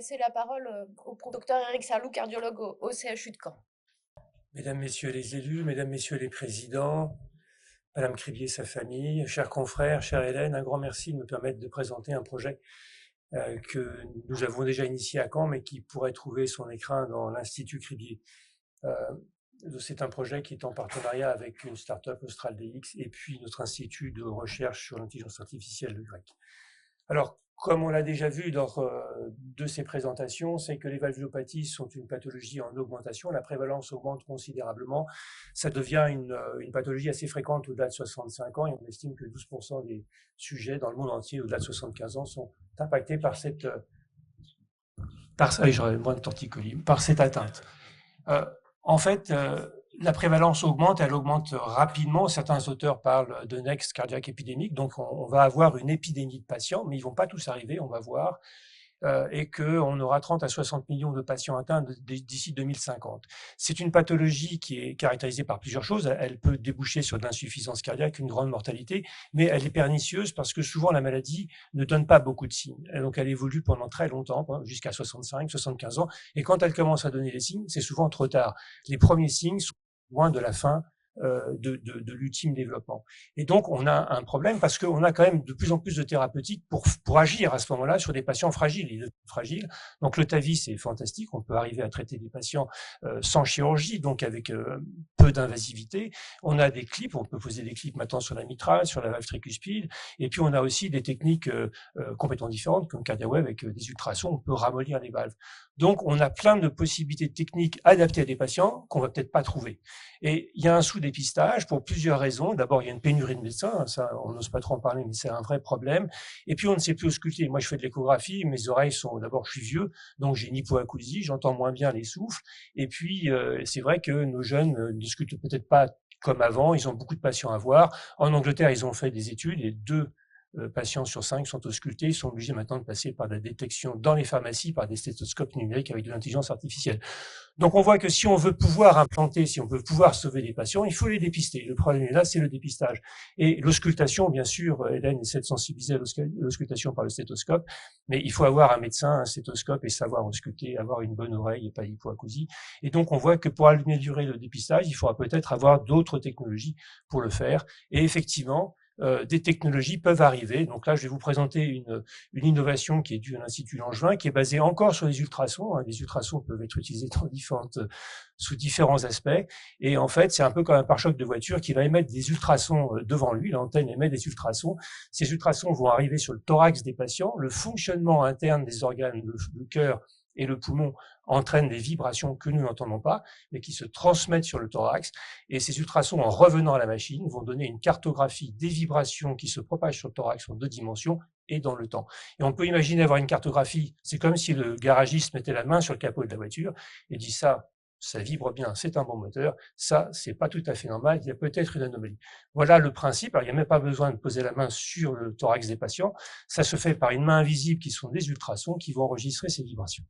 passer la parole au docteur Eric Sarlou, cardiologue au CHU de Caen. Mesdames, Messieurs les élus, Mesdames, Messieurs les présidents, Madame Cribier, sa famille, chers confrères, chère Hélène, un grand merci de me permettre de présenter un projet que nous avons déjà initié à Caen, mais qui pourrait trouver son écrin dans l'Institut Cribier. C'est un projet qui est en partenariat avec une start-up AustralDX et puis notre institut de recherche sur l'intelligence artificielle de Grec. Alors, comme on l'a déjà vu lors de ces présentations, c'est que les valvulopathies sont une pathologie en augmentation. La prévalence augmente considérablement. Ça devient une pathologie assez fréquente au-delà de 65 ans et on estime que 12% des sujets dans le monde entier au-delà de 75 ans sont impactés par cette, j'aurais moins de torticolis, par cette atteinte. En fait, la prévalence augmente, elle augmente rapidement. Certains auteurs parlent de next cardiaque épidémique, donc on va avoir une épidémie de patients, mais ils vont pas tous arriver, on va voir, et qu'on aura 30 à 60 millions de patients atteints d'ici 2050. C'est une pathologie qui est caractérisée par plusieurs choses. Elle peut déboucher sur de l'insuffisance cardiaque, une grande mortalité, mais elle est pernicieuse parce que souvent la maladie ne donne pas beaucoup de signes. Et donc elle évolue pendant très longtemps, jusqu'à 65, 75 ans, et quand elle commence à donner les signes, c'est souvent trop tard. Les premiers signes sont loin de la fin de l'ultime développement. Et donc, on a un problème parce qu'on a quand même de plus en plus de thérapeutiques pour agir à ce moment-là sur des patients fragiles. Donc, le TAVI, c'est fantastique. On peut arriver à traiter des patients sans chirurgie, donc avec peu d'invasivité. On a des clips, on peut poser des clips maintenant sur la mitrale, sur la valve tricuspide. Et puis, on a aussi des techniques complètement différentes, comme CardiaWeb avec des ultrasons. On peut ramollir les valves. Donc, on a plein de possibilités techniques adaptées à des patients qu'on va peut-être pas trouver. Et il y a un sous-dépistage pour plusieurs raisons. D'abord, il y a une pénurie de médecins, ça, on n'ose pas trop en parler, mais c'est un vrai problème. Et puis, on ne sait plus ausculter. Moi, je fais de l'échographie, mes oreilles sont, d'abord, je suis vieux, donc j'ai une hypoacousie, j'entends moins bien les souffles. Et puis, c'est vrai que nos jeunes ne sculptent peut-être pas comme avant, ils ont beaucoup de patients à voir. En Angleterre, ils ont fait des études et 2 patients sur 5 sont auscultés. Ils sont obligés maintenant de passer par la détection dans les pharmacies par des stéthoscopes numériques avec de l'intelligence artificielle. Donc, on voit que si on veut pouvoir implanter, si on veut pouvoir sauver des patients, il faut les dépister. Le problème est là, c'est le dépistage. Et l'auscultation, bien sûr, Hélène essaie de sensibiliser à l'auscultation par le stéthoscope, mais il faut avoir un médecin, un stéthoscope et savoir ausculter, avoir une bonne oreille et pas d'hypoacousie. Et donc, on voit que pour améliorer le dépistage, il faudra peut-être avoir d'autres technologies pour le faire. Et effectivement, des technologies peuvent arriver. Donc là, je vais vous présenter une innovation qui est due à l'Institut Langevin, qui est basée encore sur les ultrasons. Les ultrasons peuvent être utilisés sous différents aspects. Et en fait, c'est un peu comme un pare-choc de voiture qui va émettre des ultrasons devant lui. L'antenne émet des ultrasons. Ces ultrasons vont arriver sur le thorax des patients. Le fonctionnement interne des organes, le cœur et le poumon entraînent des vibrations que nous n'entendons pas, mais qui se transmettent sur le thorax. Et ces ultrasons, en revenant à la machine, vont donner une cartographie des vibrations qui se propagent sur le thorax en 2 dimensions et dans le temps. Et on peut imaginer avoir une cartographie, c'est comme si le garagiste mettait la main sur le capot de la voiture et dit ça vibre bien, c'est un bon moteur, ça, c'est pas tout à fait normal, il y a peut-être une anomalie. Voilà le principe. Alors, il n'y a même pas besoin de poser la main sur le thorax des patients. Ça se fait par une main invisible qui sont des ultrasons qui vont enregistrer ces vibrations.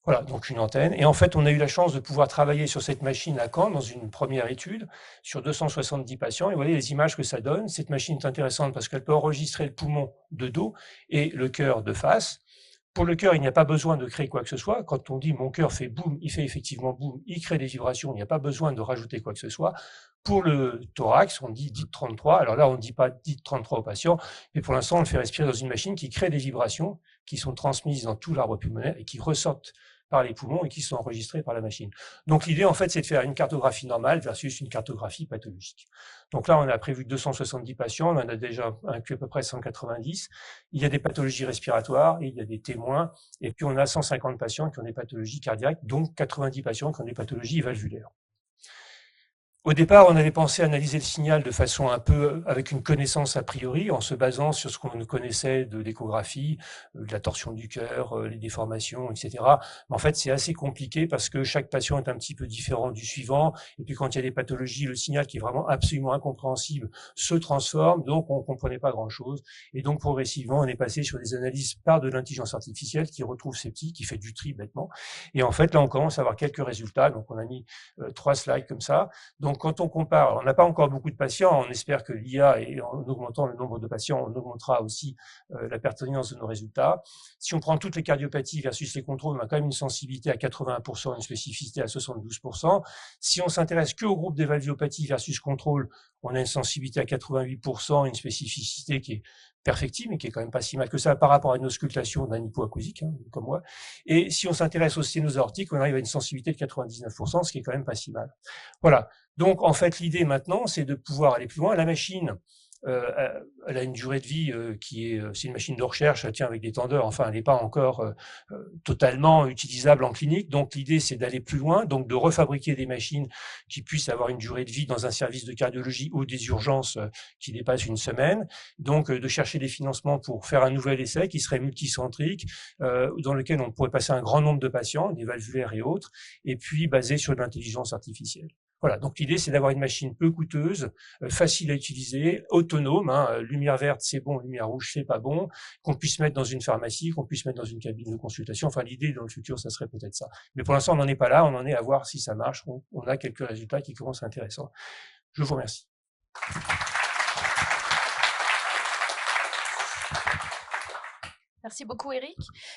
Voilà, donc une antenne. Et en fait, on a eu la chance de pouvoir travailler sur cette machine à Caen dans une première étude sur 270 patients. Et vous voyez les images que ça donne. Cette machine est intéressante parce qu'elle peut enregistrer le poumon de dos et le cœur de face. Pour le cœur, il n'y a pas besoin de créer quoi que ce soit. Quand on dit mon cœur fait boum, il fait effectivement boum, il crée des vibrations, il n'y a pas besoin de rajouter quoi que ce soit. Pour le thorax, on dit 33. Alors là, on ne dit pas 33 au patient, mais pour l'instant, on le fait respirer dans une machine qui crée des vibrations qui sont transmises dans tout l'arbre pulmonaire et qui ressortent par les poumons et qui sont enregistrés par la machine. Donc l'idée, en fait, c'est de faire une cartographie normale versus une cartographie pathologique. Donc là, on a prévu 270 patients, on en a déjà inclus à peu près 190. Il y a des pathologies respiratoires, il y a des témoins, et puis on a 150 patients qui ont des pathologies cardiaques, donc 90 patients qui ont des pathologies valvulaires. Au départ, on avait pensé analyser le signal de façon un peu avec une connaissance a priori, en se basant sur ce qu'on connaissait de l'échographie, de la torsion du cœur, les déformations, etc. Mais en fait, c'est assez compliqué parce que chaque patient est un petit peu différent du suivant. Et puis, quand il y a des pathologies, le signal qui est vraiment absolument incompréhensible se transforme. Donc, on ne comprenait pas grand-chose. Et donc, progressivement, on est passé sur des analyses par de l'intelligence artificielle qui retrouve ces petits, qui fait du tri bêtement. Et en fait, là, on commence à avoir quelques résultats. Donc, on a mis 3 slides comme ça. Donc, Donc, quand on compare, on n'a pas encore beaucoup de patients, on espère que l'IA, et en augmentant le nombre de patients, on augmentera aussi la pertinence de nos résultats. Si on prend toutes les cardiopathies versus les contrôles, on a quand même une sensibilité à 80%, une spécificité à 72%. Si on s'intéresse que au groupe des valvulopathies versus contrôle, on a une sensibilité à 88%, une spécificité qui est perfectible, mais qui est quand même pas si mal que ça par rapport à une auscultation d'un hypoacousique, hein, comme moi. Et si on s'intéresse aux sténoses aortiques, on arrive à une sensibilité de 99%, ce qui est quand même pas si mal. Voilà. Donc, en fait, l'idée maintenant, c'est de pouvoir aller plus loin. La machine, elle a une durée de vie c'est une machine de recherche, elle tient avec des tendeurs, enfin, elle n'est pas encore totalement utilisable en clinique. Donc, l'idée, c'est d'aller plus loin, donc de refabriquer des machines qui puissent avoir une durée de vie dans un service de cardiologie ou des urgences qui dépassent une semaine. Donc, de chercher des financements pour faire un nouvel essai qui serait multicentrique, dans lequel on pourrait passer un grand nombre de patients, des valvulaires et autres, et puis basé sur de l'intelligence artificielle. Voilà, donc l'idée, c'est d'avoir une machine peu coûteuse, facile à utiliser, autonome, hein, lumière verte, c'est bon, lumière rouge, c'est pas bon, qu'on puisse mettre dans une pharmacie, qu'on puisse mettre dans une cabine de consultation. Enfin, l'idée, dans le futur, ça serait peut-être ça. Mais pour l'instant, on n'en est pas là, on en est à voir si ça marche. On a quelques résultats qui commencent intéressants. Je vous remercie. Merci beaucoup, Eric.